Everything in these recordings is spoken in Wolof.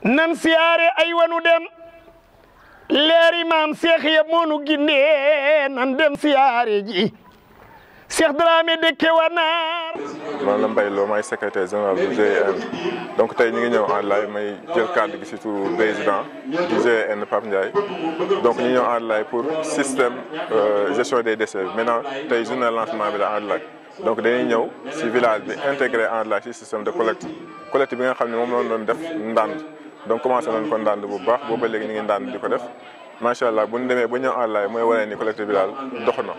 nan siyaare ay wanu dem leeri maam Cheikh ya moonu gindee nan dem siyaare ji Cheikh Dramé dëkke Wanaar. man la Mbaye Lo maay secrétaire général bu GIEN donc tey ñu ngi ñëw en live may jël kàddu gi ci turu président du GIEN Pape Ndiaye donc ñu ñëw en live pour système gestion des déchets maintenant tey journée lancement bi la en live donc dañuy ñëw ci village bi intégré en live ci système de collecte bi nga xam ne moom la doon def ndànd donc commencé nañ ko ndànd bu baax booba léegi ñu ngi ndànd di ko def macha allah bu ñu demee ba ñëw en live mooy wane ni collecte bi daal dox na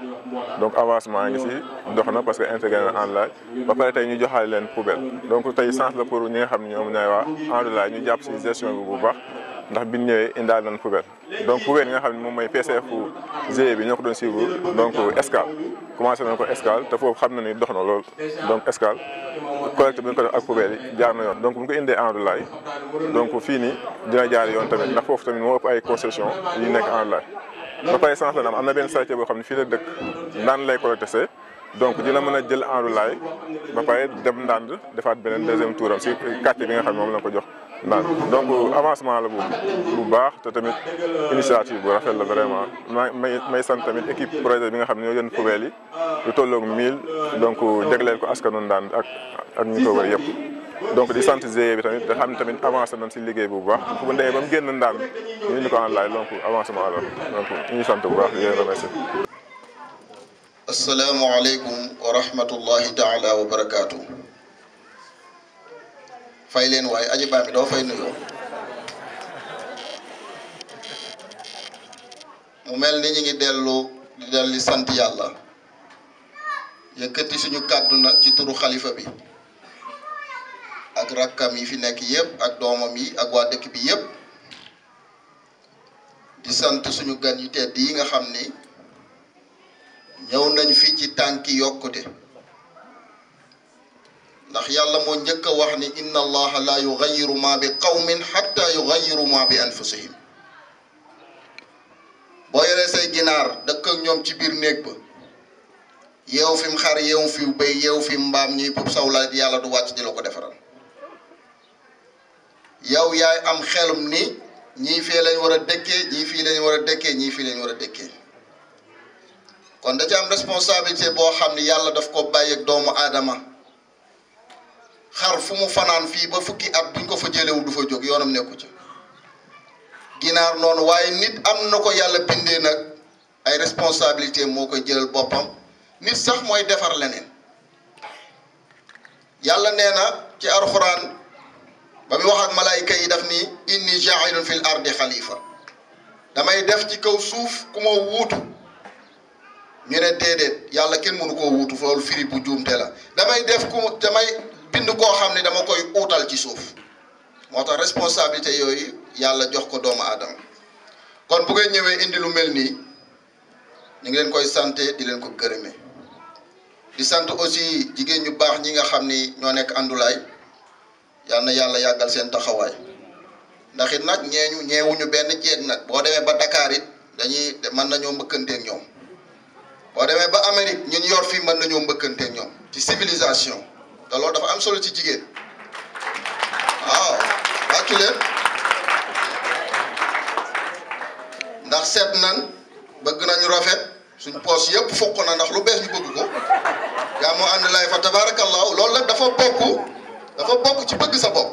donc avancement ngi ci dox na parce que intégré na en live ba pare tey ñu joxaale leen poubelle donc tey chance la pour ñi nga xam ne ñoom ñooy waa en live ñu jàpp ci gestion bi bu baax ndax biñ ñëwee indaal nañ poubelle donc poubelle yi nga xam ne moom mooy PCF GIE bi ñoo ko doon suivre donc escale commencé nañ ko escale te foofu xam na ni dox na lool donc escale collecte bi ñu ko def ak poubelle yi jaar na yoon donc bu ñu ko indee en live donc fii nii dina jaar yoon tamit ndax foofu tamit moo ëpp ay concession yi nekk en live ba pare sens la am na benn sàcce boo xam ne fii la dëkk ndaan lay collecté see donc dina mën a jël en live ba pare dem ndànd defaat beneen deuxième tour am si quartier bi nga xam ne moom la ko jox ndaan donc avancement la bu baax te tamit initiative bu rafet la vraiment may sant tamit équipe projet bi nga xam ne ñoo jënd poubelle yi lu tolloog 1000 donc jagleel ko askanu ndaan ak ñu ko wër yëpp donc di sant GIE bi tamit da xam ne tamit avancé nañ si liggéey bu baax bu demee ba mu génn ndaan ñu indi ko en live donc avancement la donc ñu sant bu baax di leen remercier. asalaamaaleykum wa rahmatullahi taala wa barakaatu. fay leen waaye aji baa mi doo fay nuyoo mu mel ni ñu ngi dellu sant yàlla yëkkati suñu kàddu nag ci turu xalifa bi ak rakkam yi fi nekk yëpp ak doomam yi ak waa dëkk bi yëpp di sant suñu gan yu tedd yi nga xam ni ñëw nañ fi ci tànki yokkute ndax yàlla moo njëkk a wax ni inna allaha la yughayyiru ma bi qawmin hatta yughayyiru ma bi anfusihim boo yoree say ginaar dëkk ak ñoom ci biir néeg ba yeew fi mu xar yeew fi béy yeew fi mbaam ñuy pub sawla yàlla du wàcc di la ko defaral yow yaay am xelum ni ñii fii lañ war a dëkkee ñii fii lañ war a dëkkee ñii fii lañ war a dëkkee kon da ci am responsabilité boo xam ni yàlla daf ko bàyyi ak doomu aadama xar fu mu fanaan fii ba fukki at buñ ko fa jëlewu du fa jóg yoonam nekku ci ginaar noonu waaye nit am na ko yàlla bindee nag ay responsabilité moo koy jëlal boppam nit sax mooy defar leneen yàlla nee na ci alxuraan ba mu wax ak malaayika yi daf ni inni ja'ilun fil ardi xalifa damay def ci kaw suuf ku ma wuutu ñu ne déedéet yàlla kenn mënu koo wuutu loolu firi bu juumte la damay bind koo xam ne dama koy uutal ci suuf moo tax responsabilité yooyu yàlla jox ko doomu aadama kon bu ngeen ñëwee indi lu mel nii ñu ngi leen koy santé di leen ko gërëme di sant aussi jigéen ñu baax ñi nga xam ni ñoo nekk àndulaay yal na yàlla yàggal seen taxawaay ndax it nag ñeewuñu benn jeeg nag boo demee ba Dakar it mën nañoo mbëkkanteeg ñoom boo demee ba Amérique ñun yor fii mën nañoo mbëkkanteeg ñoom ci civilisation te loolu dafa am solo ci jigéen waaw wàccu leen ndax seet nan bëgg nañu rafet suñ poos yëpp fukk na ndax lu bees ñu bëgg ko yaa moo ànd lay fa tabarakallahu loolu la dafa bokk ci bëgg sa bopp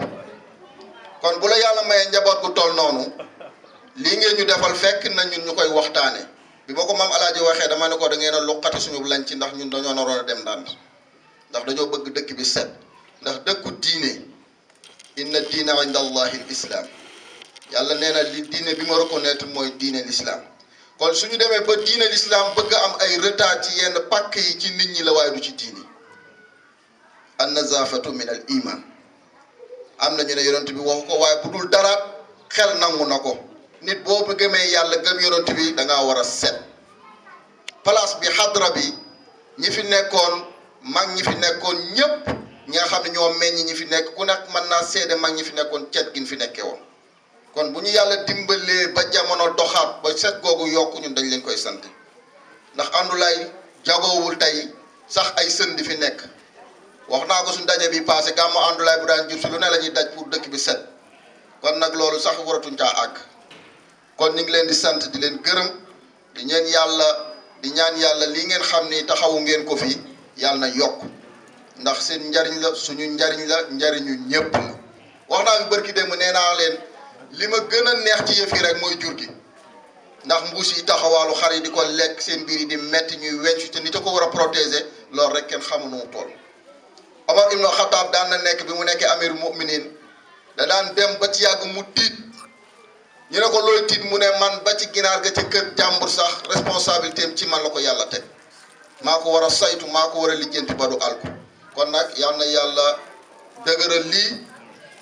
kon bu la yàlla mayee njaboot gu toll noonu lii ngeen ñu defal fekk na ñun ñu koy waxtaane bi ma ko maam alaaji waxee dama ne ko da ngeen a luqati suñu lañ ci ndax ñun dañoo naroon a dem ndànd ndax dañoo bëgg dëkk bi set ndax dëkku diine inna diina inda allahi l islam yàlla nee na li diine bi ma reconnaître mooy diine l'islam kon suñu demee ba diine l'islam bëgg a am ay retard ci yenn pàkk yi ci nit ñi la waaye du ci diine an nazafatu min al iman am na ñu ne yonent bi waxu ko waaye bu dul dara xel nangu na ko nit boo gëmee yàlla gëm yonent bi da ngaa war a set place bi xadra bi ñi fi nekkoon mag ñi fi nekkoon ñëpp ñi nga xam ne ñoo meññ ñi fi nekk ku nekk mën naa seede mag ñi fi nekkoon cet gi fi nekkee woon kon bu ñu yàlla dimbalee ba jamono doxaat ba set googu yokku ñun dañ leen koy sant ndax àndulaay jagoowul tey sax ay sën di fi nekk wax naa ko suñu daje bi passé gàmmu àndulaay bu daan jub si lu ne la ñuy daj pour dëkk bi set kon nag loolu sax waratuñ caa àgg kon ñu ngi leen di sant di leen gërëm di ñaan yàlla lii ngeen xam ni taxawu ngeen ko fi yàlla na yokk ndax seen njariñ la suñu njariñ la njariñu ñëpp la wax naa fi barki démb nee naa leen li ma gën a neex ci yëf yi rek mooy jur gi ndax mbuus yi taxawaalu xar yi di ko lekk seen biir yi di metti ñuy weccu te nit a ko war a protéger loolu rek kenn xamu nu mu toll. Omar ibn Khattab daan na nekk bi mu nekkee amirul mu'minin da daan dem ba ci yàgg mu tiit ñu ne ko looy tiit mu ne man ba ci ginaar ga ci kër jàmbur sax responsabilité am ci man la ko yàlla teg maa ko war a saytu maa ko war a lijjanti ba du alku kon nag yal na yàlla dëgëral lii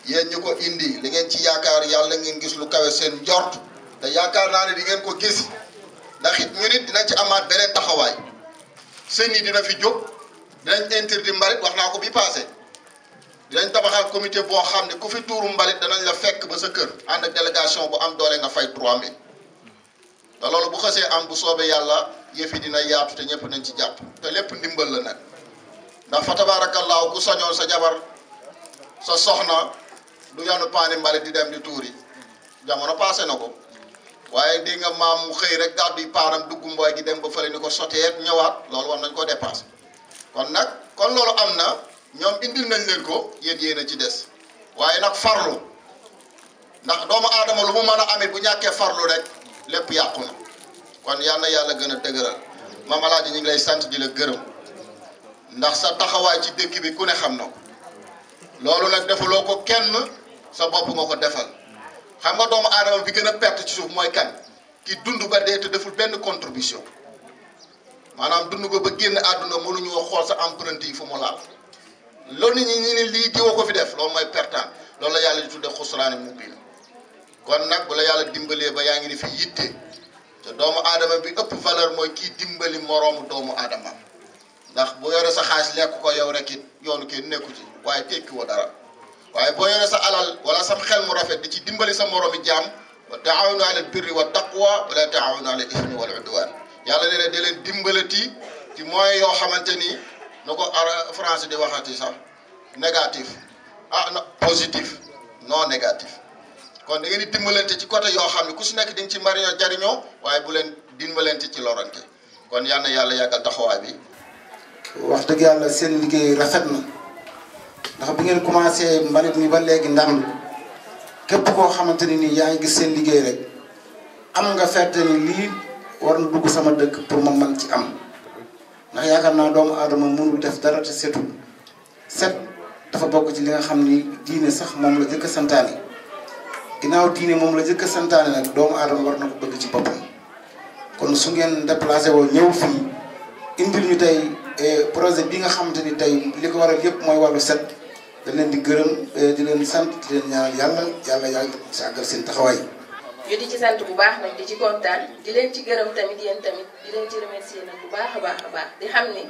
yéen ñu ko indi li ngeen ci yaakaar yàlla ngeen gis lu kawe seen njort te yaakaar naa ne di ngeen ko gis ndax it ñu nit dinañ ci amaat beneen taxawaay seen yi dina fi jóg dinañ interdit mbalit wax naa ko bi passé dinañ tabaxal comité boo xam ne ku fi tuuru mbalit danañ la fekk ba sa kër ànd ak délégation bu am doole nga fay 3000 te loolu bu xasee am bu soobee yàlla yëf yi dina yaatu te ñëpp nañ ci jàpp te lépp ndimbal la nag ndax fa tabaarakallaahu ku sañoon sa jabar sa soxna du yanu paani mbalit di dem di tuuri jamono passé na ko waaye di nga maam mu xëy rek gàddu yi paanam dugg mbooy gi dem ba fële ni ko soteet ñëwaat loolu war nañ ko dépassé kon loolu am na ñoom indil nañ leen ko yéen a ci des waaye nag farlu ndax doomu aadama lu mu mën a amee bu ñàkkee farlu rek lépp yàqu na kon yal na yàlla gën a dëgëral Mame Alhaji ñu ngi lay sant di la gërëm ndax sa taxawaay ci dëkk bi ku ne xam na ko loolu nag defaloo ko kenn sa bopp nga ko defal xam nga doomu aadama bi gën a perte ci suuf mooy kan ki dund ba dee te deful benn contribution maanaam dund ko ba génn àdduna mënuñoo xool sa empreinte yi fu mu laal loolu nit ñi ñu ne lii diwa ko fi def loolu mooy pertaan loolu la yàlla di tudde xusraani mubiin kon nag bu la yàlla dimbalee ba yaa ngi di fi yitte te doomu aadama bi ëpp valeur mooy kii dimbali moroomu doomu aadama ndax boo yore sa xaalis lekk ko yow rek it yoonu kenn nekku ci waaye tekki woo dara waaye boo yore sa alal wala sa xel mu rafet di ci dimbali sa moroomi jaam wa taawanu ala birri wa taqwa wala taawanu ala ismi wal udwan yàlla ne da leen dimbalati ci moyens yoo xamante ni na ko français di waxati sax négatif non positif non négatif kon da ngeen di dimbalante ci côté yoo xam ne ku si nekk di nga ci mariñoo jariñoo waaye bu leen dimbalante ci lorante kon yal na yàlla yàggal taxawaay bi. wax dëgg yàlla seen liggéey rafet na ndax bi ngeen commencé mbalit mi ba léegi ndam képp koo xamante ni nii yaa ngi gis seen liggéey rek am nga ferte ni lii war na dugg sama dëkk pour ma mën ci am ndax yaakaar naa doomu aadama mënul def dara te setul set dafa bokk ci li nga xam ni diine sax moom la jëkk a santaane ginnaaw diine moom la jëkk a santaane nag doomu aadama war na ko bëgg ci boppam kon su ngeen déplacé woo ñëw fii indil ñu tey projet bi nga xamante ni tey li ko waral yëpp mooy wàllu set dañ leen di gërëm di leen sant di leen ñaanal yàlla yàgg sàggal seen taxawaay. ñu di ci sant bu baax nag di ci kontaan di leen ci gërëm tamit yéen tamit di leen ci remercier nag bu baax a baax di xam ni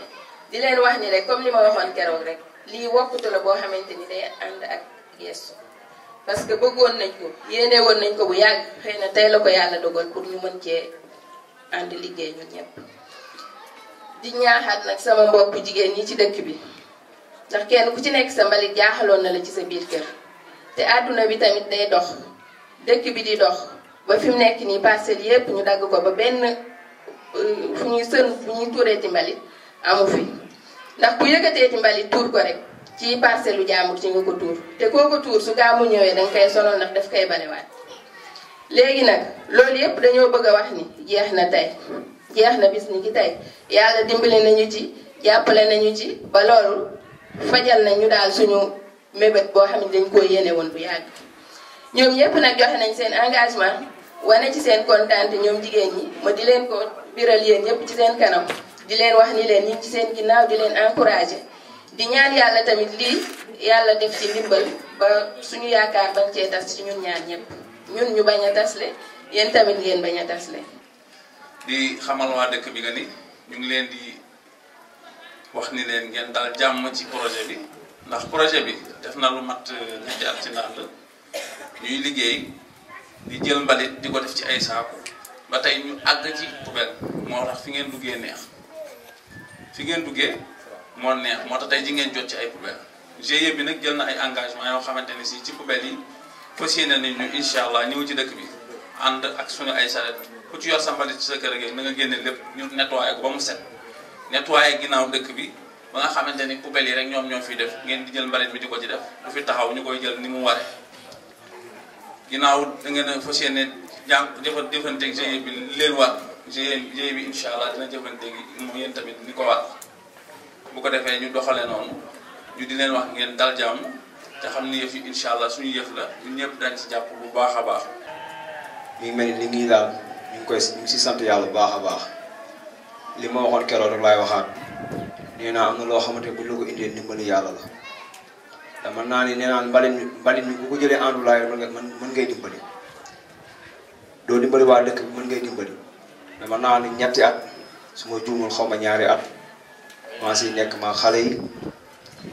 di leen wax ni rek comme li ma waxoon keroog rek lii wokkute la boo xamante ni day ànd ak gestu parce que bëggoon nañ ko yéene woon nañ ko bu yàgg xëy na tey la ko yàlla dogal pour ñu mën cee ànd liggéey ñun ñëpp. di ñaaxaat nag sama mbokku jigéen ñi ci dëkk bi ndax kenn ku ci nekk sa mbalit jaaxaloon na la ci sa biir kër te àdduna bi tamit day dox dëkk bi di dox ba fi mu nekk nii parcelles yépp ñu dagg ko ba benn fu ñuy tuureeti mbalit amu fi ndax ku yëkkateeti mbalit tuur ko rek ci parcelle lu jaamur ci nga ko tuur te koo ko tuur su gaamu ñëwee danga koy sonal ndax daf koy balewaat léegi nag loolu yépp dañoo bëgg a wax ni jeex na tey jeex na bis ni ki tey yàlla dimbali nañu ci jàppale nañu ci ba loolu fajal nañu daal suñu mébét boo xam ne dañ koo yéene woon bu yàgg ñoom ñëpp nag joxe nañ seen engagement wane ci seen kontaante ñoom jigéen ñi ma di leen ko biral yéen ñëpp ci seen kanam di leen wax ni leen ñi ci seen ginnaaw di leen encouragé di ñaan yàlla tamit lii yàlla def ci ndimbal ba suñu yaakaar bañ cee tas ci ñun ñaan ñëpp ñun ñu bañ a tasle yéen tamit ngeen bañ a tasle. di xamal waa dëkk bi nga ni ñu ngi leen di wax ni leen ngeen dal jàmm ci projet bi ndax projet bi def na lu mat ñetti at ci ndànd ñuy liggéey di jël mbalit di ko def ci ay saaku ba tey ñu àgg ci poubelle moo tax fi ngeen duggee neex fi ngeen duggee moo neex moo tax tey ji ngeen jot ci ay poubelle GIE bi nag jël na ay engagement yoo xamante ne si ci poubelle yi fas yéene nañ ñu incha allah ñëw ci dëkk bi ànd ak suñu ay saret ku ci yor sa mbalit ci sa kër gi na nga génne lépp ñu nettoyé ko ba mu set nettoyé ginnaaw dëkk bi ba nga xamante ni poubelle yi rek ñoom ñoo fiy def ngeen di jël mbalit mi di ko ci def du fi taxaw ñu koy jël ni mu waree ginnaaw da ngeen a fas yéene jëfanteeg GIE bi leen war GIE bi incha allah dina jëfanteeg mu yéen tamit ni ko war bu ko defee ñu doxalee noonu ñu di leen wax ngeen dal jàmm te xam ni yëf yi incha allah suñu yëf la ñun ñëpp dañ ci jàpp bu baax a baax. mi ngi mel ni li ngi daal ñu ngi si sant yàlla bu baax a baax li ma waxoon keroog rek laay waxaat nee naa am na loo xamante ne bu la ko indee ndimbali yàlla la dama naa ni nee naa mbalit mi bu ko jëlee Andoulaye mën ngay dimbali doo dimbali waa dëkk bi mën ngay dimbali dama naa ni ñetti at su ma juumul xaw ma ñaari at maa si nekk ma xale yi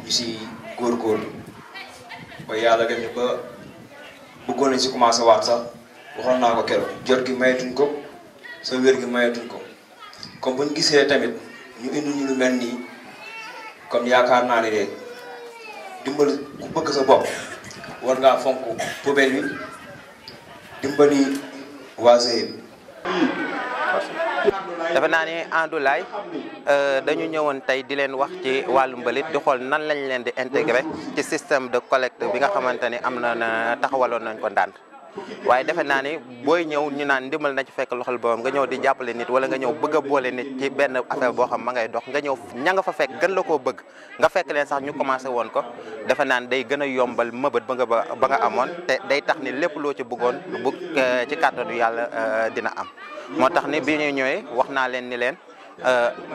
ñu si góorgóorlu ba yàlla def ni ba bëggoon nañ si commencé waat sax waxoon naa ko keroog jot gi mayatuñ ko sa wér gi mayatuñ ko comme buñ gisee tamit ñu indi ñu lu mel nii comme yaakaar naa ne de dimbali ku bëgg sa bopp war ngaa fonk poubelle bi dimbali waa GIE bi. dafa naa ne Andoulaye dañu ñëwoon tey di leen wax ci wàllu mbalit di xool nan lañ leen di intégrer ci système de collecte bi nga xamante ni am na taxawaloon nañ ko ndànd waaye defe naa ni booy ñëw ñu naan ndimbal na ci fekk loxol borom nga ñëw di jàppale nit wala nga ñëw bëgg a boole nit ci benn affaire boo xam ma ngay dox nga ñëw ña nga fa fekk gën la koo bëgg nga fekk leen sax ñu commencé woon ko defe naa ni day gën a yombal mëbët ba nga amoon te day tax ni lépp loo ci bëggoon bu ci kàttanu yàlla dina am moo tax ni bi ñu ñëwee wax naa leen ni leen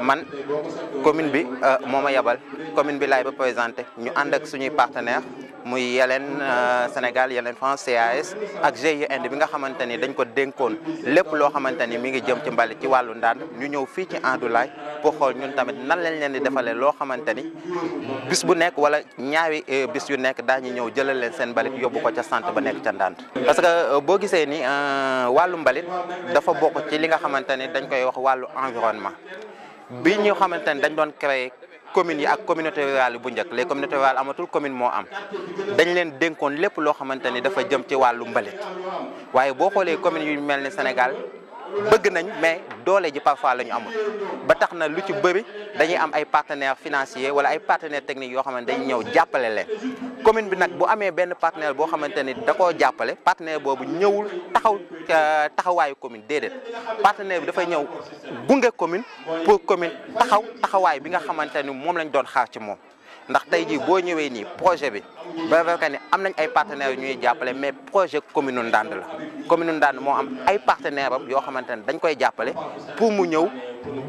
man commune bi moo ma yabal commune bi laay représenté ñu ànd ak suñuy partenaire muy Yelen Sénégal Yelen France CAS ak GIE Inde bi nga xamante ni dañ ko dénkoon lépp loo xamante ni mi ngi jëm ci mbalit ci wàllu ndànd ñu ñëw fii ci Andoulaye pour xool ñun tamit nan lañ leen di defalee loo xamante ni bis bu nekk wala ñaari bis yu nekk daañu ñëw jëlal leen seen mbalit yóbbu ko ca centre ba nekk ca ndànd parce que boo gisee ni wàllu mbalit dafa bokk ci li nga xamante ni dañ koy wax wàllu environnement bi ñu xamante ni dañ doon créer communes yi ak communauté rurale yi bu njëkk les communautés rurales amatul commune moo am dañ leen dénkoon lépp loo xamante ni dafa jëm ci wàllu mbalit waaye boo xoolee communes yu mel ni Sénégal bëgg nañ mais doole ji parfois la ñu amul ba tax na lu ci bëri dañuy am ay partenaires financiers wala ay partenaires techniques yoo xamante dañuy ñëw jàppale leen commune bi nag bu amee benn partenaire boo xamante ni da koo jàppale partenaire boobu ñëwul taxawaayu commune déedéet partenaire bi dafay ñëw gunge commune pour commune taxawaay bi nga xamante ni moom lañ doon xaar ci moom ndax tey jii boo ñëwee nii projet bi ba fekk ni am nañ ay partenaires yu ñuy jàppale mais projet commune Ndande la commune Ndande moo am ay partenaires am yoo xamante ne dañ koy jàppale pour mu ñëw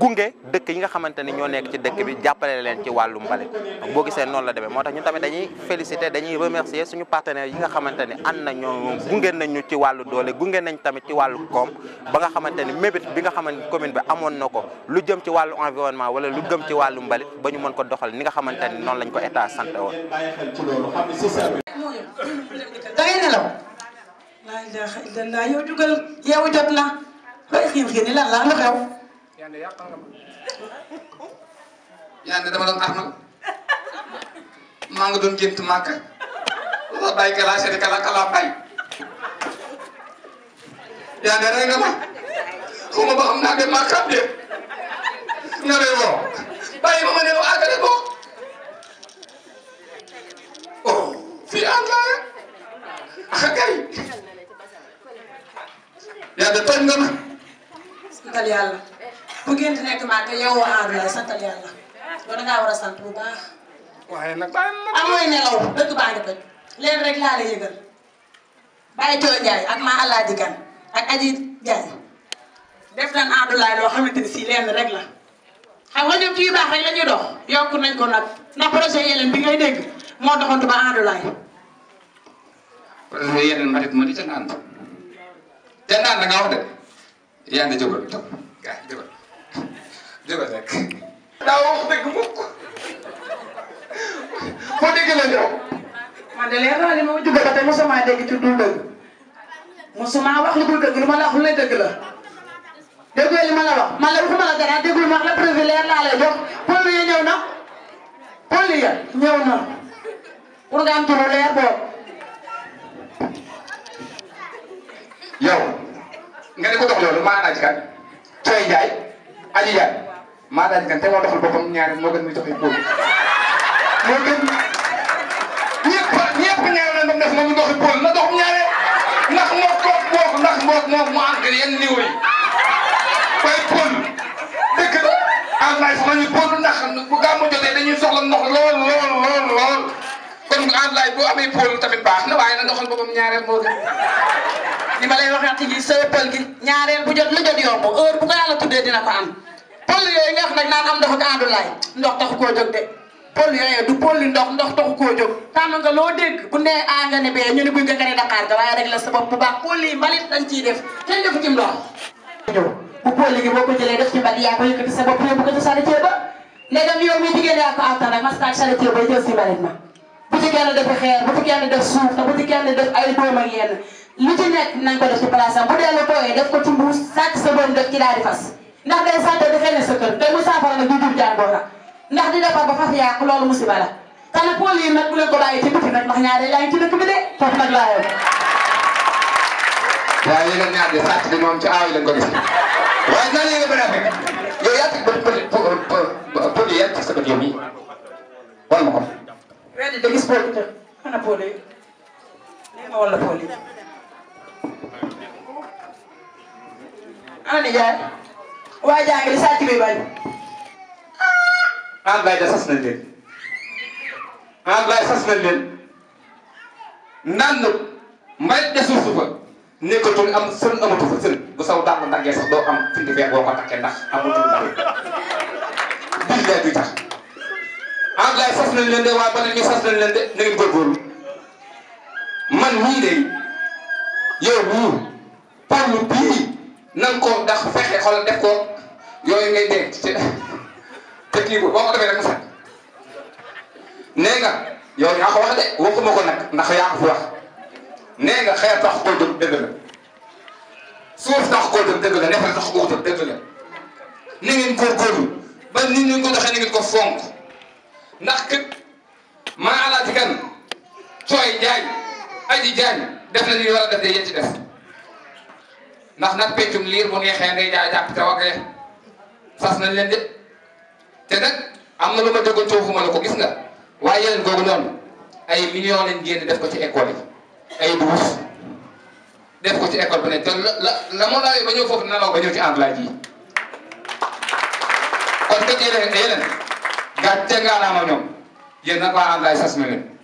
gunge dëkk yi nga xamante ni ñoo nekk ci dëkk bi jàppale leen ci wàllu mbalit boo gisee noonu la demee moo tax ñun tamit dañuy féliciter dañuy remercier suñu partenaires yi nga xamante ni ànd na ñoo gunge nañ ñu ci wàllu doole gunge nañ tamit ci wàllu koom ba nga xamante ni mébét bi nga xamante ni commune bi amoon na ko lu jëm ci wàllu environnement wala lu jëm ci wàllu mbalit ba ñu mën ko doxal ni nga xamante ni noonu lañ ko état sant woon. da ngay nelaw. laa ilaaha illallaah yow jugal yow jot na looy xiin lan la lu xew. Yande dama doon armal maa nga doon gént màkk la bay kala seeti kala bay Yande rey nga ma xuma ba xam naa dem màkkam de nga lay woo bàyyi ma ne àggale ko oh fii Andoulaye ak kay Yande tooñ nga ma santal yàlla bu ngeen di nekk maa te yow Andoulaye santal yàlla loolu dangaa war a sant bu baax. waaye nag bàyyi ma amooy nelaw dëgg baa ngi toj leen rek laa la yëgal bàyyi cooy Njaay ak maa Alaaji Kan ak Aji Njaay def nañ Andoulaye loo xamante ni si leen rek la xam nga ñoom ci yu baax rek la ñuy dox yokku nañ ko nag ndax projet Yelen bi ngay dégg moo doxantu ba Andoulaye. projet Yelen mbalit ma di ca naan da nga wax de yaa ngi jógal toog gaa jógal rek. daa wax dëgg mukk foo dégg la ñëw. man de leer na li ma jóge ba tey mosuma dégg ci dul dëgg mosuma wax lu dul dëgg lu ma la wax lu lay dëgg la déggoo li ma la wax man la waxuma la dara déglu ma wax la preuve leer laa lay jox pôle yi ñëw na pôle yi ñëw na pour nga am turu leer boobu yow nga ne ko dox loolu maa naaj kan Coy Njaay Aji Njaay maa naaj kan te moo doxal boppam ñaari moo gën muy doxee Paul moo gën ñëpp ñaar na def moom ñu doxi Paul na dox ñaare ndax moo mu àgg yenn niveau yi waaye Paul dëkk la en live ma ñu Paul ndax bu gàmmu jotee dañuy soxla ndox lool kon en live boo amee Paul tamit baax na waaye na doxal boppam ñaareel moo gën. li ma lay waxaat ci sa pël gi ñaareel bu jot lu jot yomb heure bu ko yàlla tuddee dina ko am pël yooyu nga xam nag naan am ndox ak àndulaay ndox taxu koo jóg de pël yooyu du pël yi ndox taxu koo jóg tàmm nga loo dégg bu nee a nga ne bee ñu ne buy nga ne Dakar ga waaye rek la sa bopp bu baax pël yi mbalit dañ ciy def kenn defu ci ndox bu pël gi boo ko jëlee def ci mbalit yaa ko yëkkati sa bopp yóbbu ko ci charité ba ndegam yow mi jigéen yaa ko attan rek mas taag charité ba jël si mbalit ma bu ci kenn def xeer bu ci kenn def suuf te bu ci kenn def ay doom ak yenn lu ci nekk nañ ko def ci place am bu dee lu tooyee def ko ci mbuus sàcc sa doom def ci daal di fas ndax day sàcc di xëy sa kër te mu saafara nag du jur jàngoro ndax di defar ba fas yàq loolu musiba la te nag pool yi nag bu leen ko bàyyi ci biti nag ndax ñaare yaa ngi ci dëkk bi de foofu nag laa yow. waaye yéen a ñaar de sàcc bi moom ci aaw yi lañ ko gis waaye naa leen ba rafet yow yaa ngi pël yi yaa ci sa bët yow mii wal ma ko. weddi de gis pool yi te xanaa pool yi lii ma wala pool yi. ana nijaay waa jàng li sàcc bi bañ. Ablaye da sas nañ leen Ablaye sas nañ leen naan mbay desul su fa nekkatul am sën amatu fa sën bu saw dàq ndaggee sax doo am fi fee boo ko takkee ndax amatul ndax billaay du tax Ablaye sas nañ leen de waaye ba ñu sas nañ leen de na ngeen góorgóorlu man ñii de yow nii parlu bii nan ko ndax fexe xoolal def ko yooyu ngay denc te kii boo ko defee rek mu sax nee nga yow yaa ko wax de waxuma ko nag ndax yaa ko fi wax nee nga xeer tax koo jóg dëgg la suuf tax koo jóg dëgg la neefere tax koo jóg dëgg la ni ngeen góorgóorlu ba nit ñi ko doxee ni ngeen ko fonk ndax kët maa alaati kan Coy Njaay Aji Jaañ def na ni war a def de yéen ci def ndax nag peccum liir bu neexee ngay jaay jàpp te waxee sas nañ leen de te nag am na lu ma déggoon coofuma la ko gis nga waaye yeneen googu noonu ay millions lañ génn def ko ci école yi ay douze def ko ci école bu ne te la moo lawee ba ñëw foofu nalaw ba ñëw ci Ablaye ji kon kat yeneen gàcce ngaalaama ñoom yéen nag waa Ablaye sas na leen